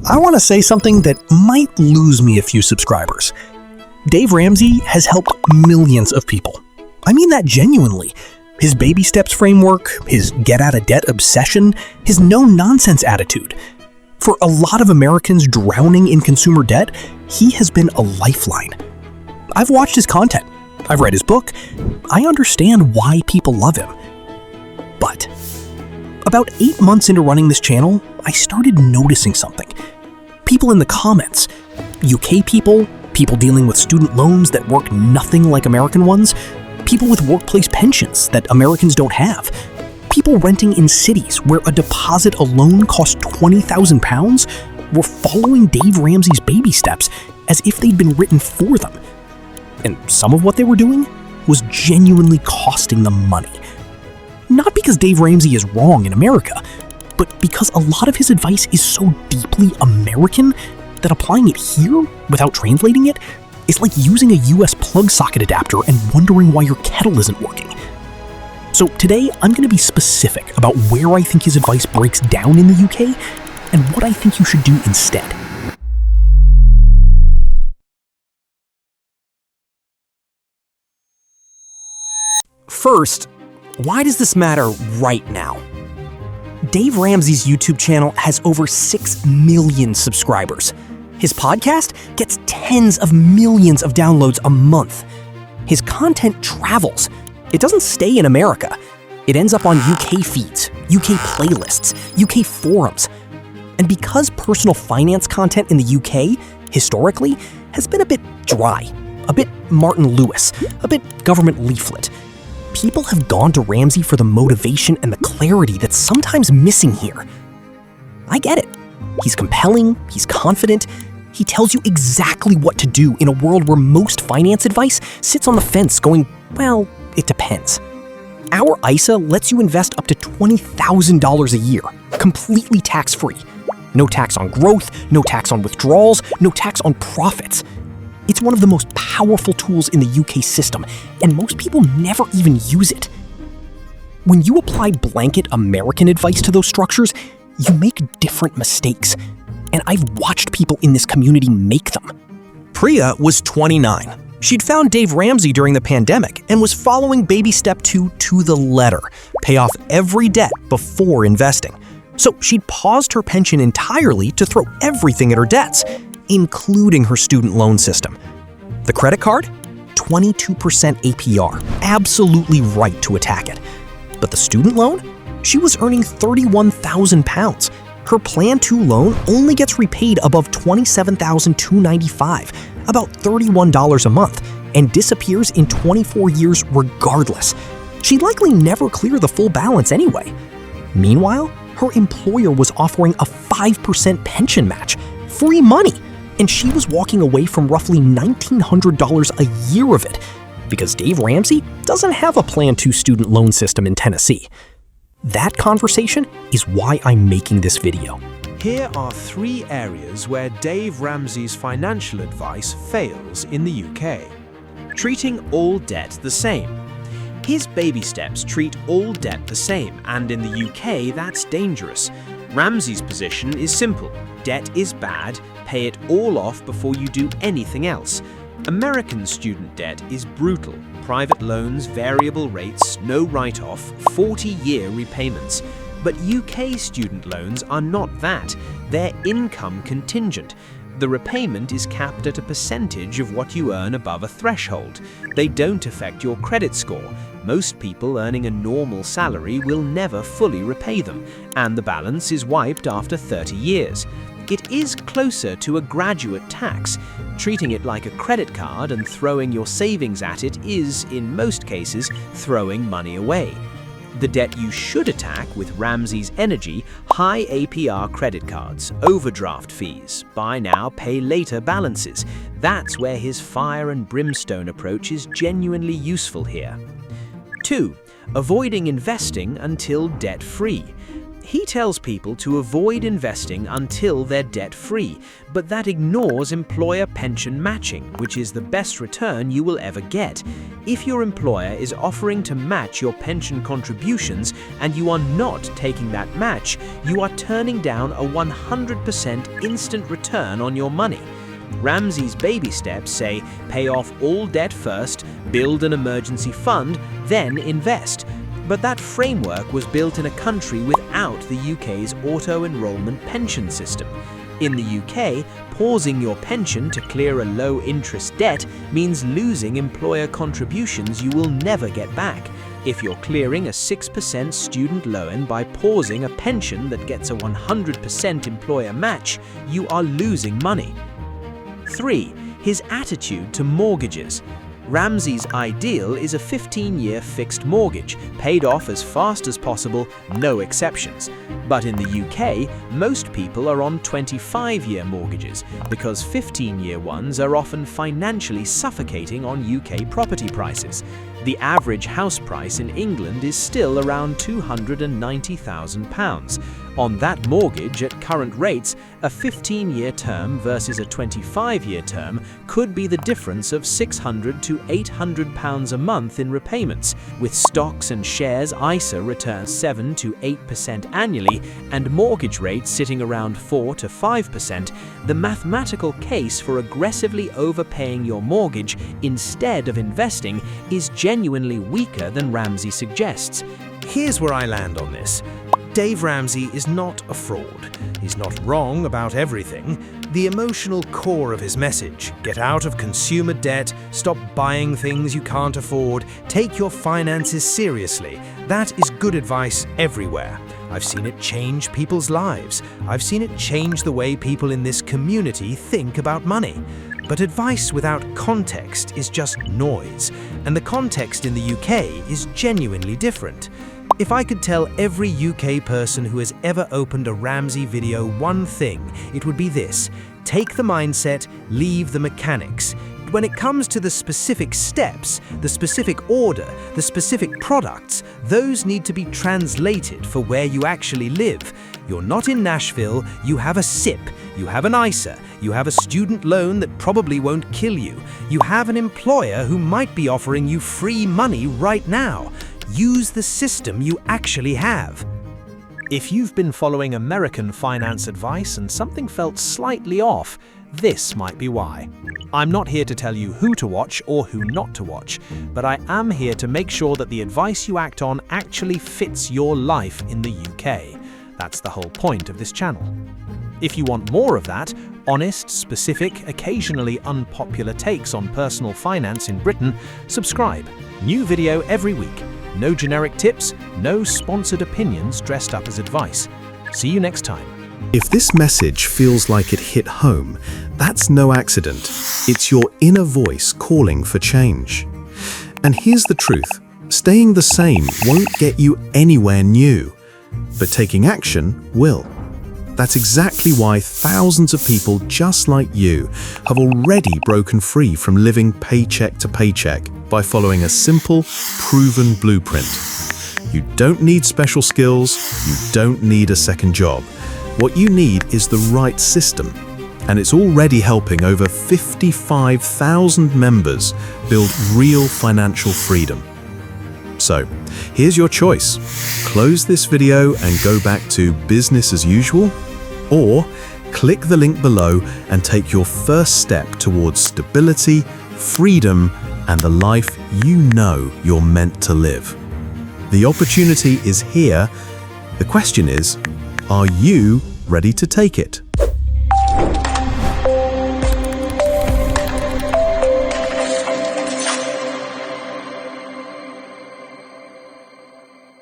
I want to say something that might lose me a few subscribers. Dave Ramsey has helped millions of people. I mean that genuinely. His baby steps framework, his get-out-of-debt obsession, his no-nonsense attitude. For a lot of Americans drowning in consumer debt, he has been a lifeline. I've watched his content. I've read his book. I understand why people love him. But about 8 months into running this channel, I started noticing something. People in the comments, UK people dealing with student loans that work nothing like American ones, people with workplace pensions that Americans don't have, people renting in cities where a deposit alone costs £20,000 were following Dave Ramsey's baby steps as if they'd been written for them. And some of what they were doing was genuinely costing them money. Not because Dave Ramsey is wrong in America, but because a lot of his advice is so deeply American that applying it here without translating it is like using a US plug socket adapter and wondering why your kettle isn't working. So today, I'm going to be specific about where I think his advice breaks down in the UK and what I think you should do instead. First, why does this matter right now? Dave Ramsey's YouTube channel has over 6 million subscribers. His podcast gets tens of millions of downloads a month. His content travels. It doesn't stay in America. It ends up on UK feeds, UK playlists, UK forums. And because personal finance content in the UK, historically, has been a bit dry, a bit Martin Lewis, a bit government leaflet, people have gone to Ramsey for the motivation and the clarity that's sometimes missing here. I get it. He's compelling, he's confident, he tells you exactly what to do in a world where most finance advice sits on the fence going, well, it depends. Our ISA lets you invest up to $20,000 a year, completely tax-free. No tax on growth, no tax on withdrawals, no tax on profits. It's one of the most powerful tools in the UK system, and most people never even use it. When you apply blanket American advice to those structures, you make different mistakes, and I've watched people in this community make them. Priya was 29. She'd found Dave Ramsey during the pandemic and was following Baby Step 2 to the letter, pay off every debt before investing. So she'd paused her pension entirely to throw everything at her debts, including her student loan system. The credit card? 22% APR. Absolutely right to attack it. But the student loan? She was earning £31,000. Her Plan 2 loan only gets repaid above $27,295, about $31 a month, and disappears in 24 years regardless. She'd likely never clear the full balance anyway. Meanwhile, her employer was offering a 5% pension match, free money, and she was walking away from roughly $1,900 a year of it because Dave Ramsey doesn't have a Plan 2 student loan system in Tennessee. That conversation is why I'm making this video. Here are 3 areas where Dave Ramsey's financial advice fails in the UK. Treating all debt the same. His baby steps treat all debt the same, and in the UK that's dangerous. Ramsey's position is simple. Debt is bad, pay it all off before you do anything else. American student debt is brutal. Private loans, variable rates, no write-off, 40-year repayments. But UK student loans are not that. They're income contingent. The repayment is capped at a percentage of what you earn above a threshold. They don't affect your credit score. Most people earning a normal salary will never fully repay them, and the balance is wiped after 30 years. It is closer to a graduate tax. Treating it like a credit card and throwing your savings at it is, in most cases, throwing money away. The debt you should attack with Ramsey's energy, high APR credit cards, overdraft fees, buy now, pay later balances. That's where his fire and brimstone approach is genuinely useful here. 2. Avoiding investing until debt-free. He tells people to avoid investing until they're debt-free, but that ignores employer pension matching, which is the best return you will ever get. If your employer is offering to match your pension contributions and you are not taking that match, you are turning down a 100% instant return on your money. Ramsey's baby steps say pay off all debt first, build an emergency fund, then invest. But that framework was built in a country without the UK's auto-enrollment pension system. In the UK, pausing your pension to clear a low-interest debt means losing employer contributions you will never get back. If you're clearing a 6% student loan by pausing a pension that gets a 100% employer match, you are losing money. 3. His attitude to mortgages. Ramsey's ideal is a 15-year fixed mortgage, paid off as fast as possible, no exceptions. But in the UK, most people are on 25-year mortgages because 15-year ones are often financially suffocating on UK property prices. The average house price in England is still around £290,000. On that mortgage at current rates, a 15-year term versus a 25-year term could be the difference of £600 to £800 a month in repayments. With stocks and shares, ISA returns 7 to 8% annually and mortgage rates sitting around 4 to 5%, the mathematical case for aggressively overpaying your mortgage instead of investing is genuinely weaker than Ramsey suggests. Here's where I land on this. Dave Ramsey is not a fraud. He's not wrong about everything. The emotional core of his message, get out of consumer debt, stop buying things you can't afford, take your finances seriously, that is good advice everywhere. I've seen it change people's lives. I've seen it change the way people in this community think about money. But advice without context is just noise, and the context in the UK is genuinely different. If I could tell every UK person who has ever opened a Ramsey video one thing, it would be this: take the mindset, leave the mechanics. When it comes to the specific steps, the specific order, the specific products, those need to be translated for where you actually live. You're not in Nashville, you have a SIP, you have an ISA, you have a student loan that probably won't kill you, you have an employer who might be offering you free money right now. Use the system you actually have. If you've been following American finance advice and something felt slightly off, this might be why. I'm not here to tell you who to watch or who not to watch, but I am here to make sure that the advice you act on actually fits your life in the UK. That's the whole point of this channel. If you want more of that, honest, specific, occasionally unpopular takes on personal finance in Britain, subscribe. New video every week. No generic tips, no sponsored opinions dressed up as advice. See you next time. If this message feels like it hit home, that's no accident. It's your inner voice calling for change. And here's the truth: staying the same won't get you anywhere new, but taking action will. That's exactly why thousands of people just like you have already broken free from living paycheck to paycheck by following a simple, proven blueprint. You don't need special skills, you don't need a second job. What you need is the right system, and it's already helping over 55,000 members build real financial freedom. So, here's your choice. Close this video and go back to business as usual, or click the link below and take your first step towards stability, freedom, and the life you know you're meant to live. The opportunity is here. The question is, are you ready to take it?